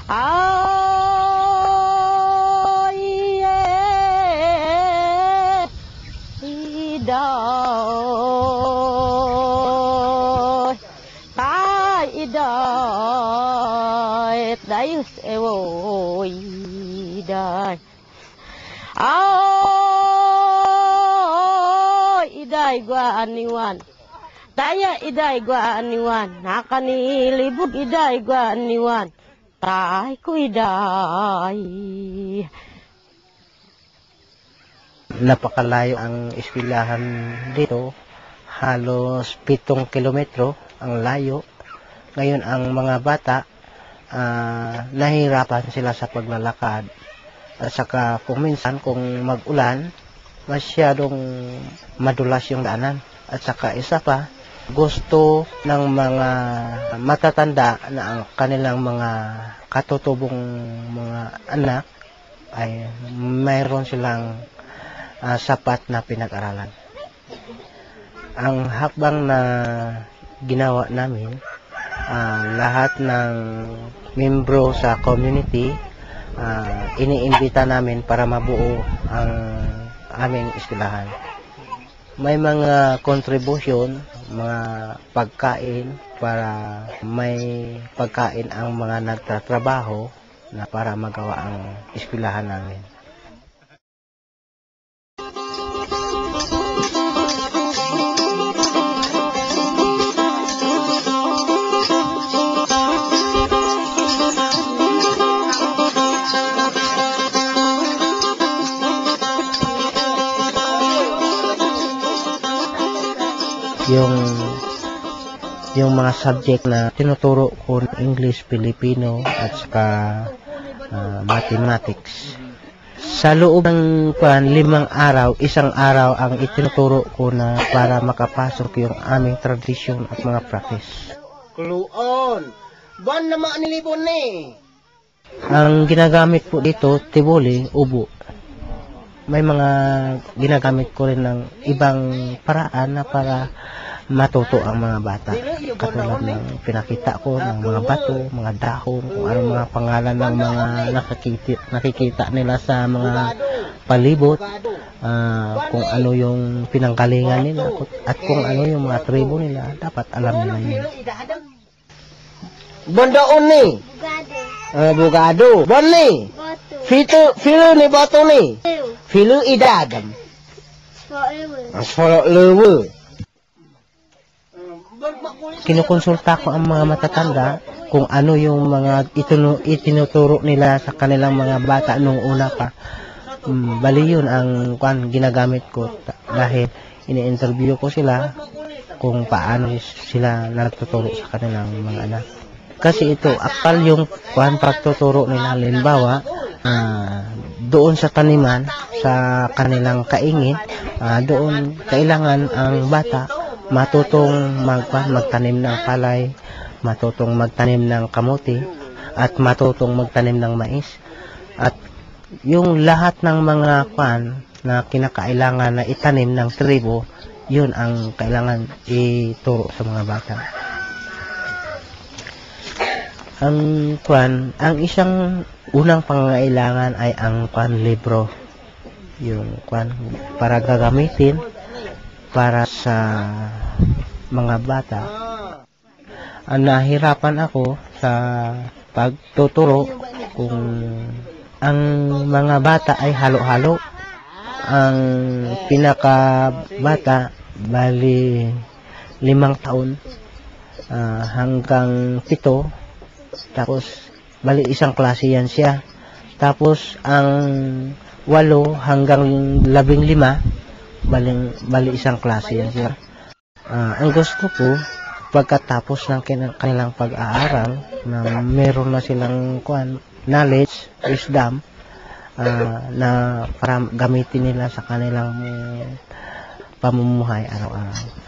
Ay, iday, tay iday, dayus ewo iday. Ay, iday gua aniwan. Taya iday gua aniwan. Nakanilibog iday gua aniwan. Tay ko iday. Napakalayo ang eskwelahan dito. Halos 7 kilometro ang layo. Ngayon ang mga bata nahihirapan sila sa paglalakad. At saka kung minsan kung mag-ulan, masyadong madulas yung daanan. At saka isa pa, gusto ng mga matatanda na ang kanilang mga katutubong mga anak ay mayroon silang sapat na pinag-aralan. Ang hakbang na ginawa namin, lahat ng membro sa community, iniimbita namin para mabuo ang aming eskwelahan. May mga contribution, mga pagkain para may pagkain ang mga nagtatrabaho na para magawa ang eskwelahan namin. Yung mga subject na tinuturo ko, English, Filipino, at saka mathematics. Sa loob ng 5 araw, 1 araw ang itinuturo ko na para makapasok yung aming tradisyon at mga practice. Kluon! Buwan naman nilibon ni! Ang ginagamit po dito, tibuli, ubo. May mga ginagamit ko rin ng ibang paraan na para matuto ang mga bata. Katulad ng pinakita ko ng mga bato, mga dahon, kung ano mga pangalan ng mga nakikita nila sa mga palibot, kung ano yung pinanggalingan nila, at kung ano yung mga tribo nila, dapat alam nila yun. Bondoon ni! Bugado! Bon ni! Filo ni bato ni! Filo idagam! Asfalo lewe! Kinukonsulta ko ang mga matatanda kung ano yung mga itinuturo nila sa kanilang mga bata nung una pa. Bali yun ang ginagamit ko dahil ini-interview ko sila kung paano sila natuturo sa kanilang mga anak. Kasi ito, akal yung pagtuturo nila. Halimbawa, doon sa taniman, sa kanilang kaingin, doon kailangan ang bata matutong magtanim ng palay, matutong magtanim ng kamuti, at matutong magtanim ng mais. At yung lahat ng mga na kinakailangan na itanim ng tribo, yun ang kailangan ituro sa mga bata. Ang isang unang pangangailangan ay ang libro. Yung para gagamitin para sa mga bata. Nahirapan ako sa pagtuturo kung ang mga bata ay halo-halo. Ang pinakabata bali 5 taon hanggang 7, tapos bali isang klase yan siya. Tapos ang 8 hanggang 15 bali isang klase yan siya. Ang gusto ko, pagkatapos ng kanilang pag-aaral, na meron na silang knowledge, wisdom, na para gamitin nila sa kanilang pamumuhay araw-araw.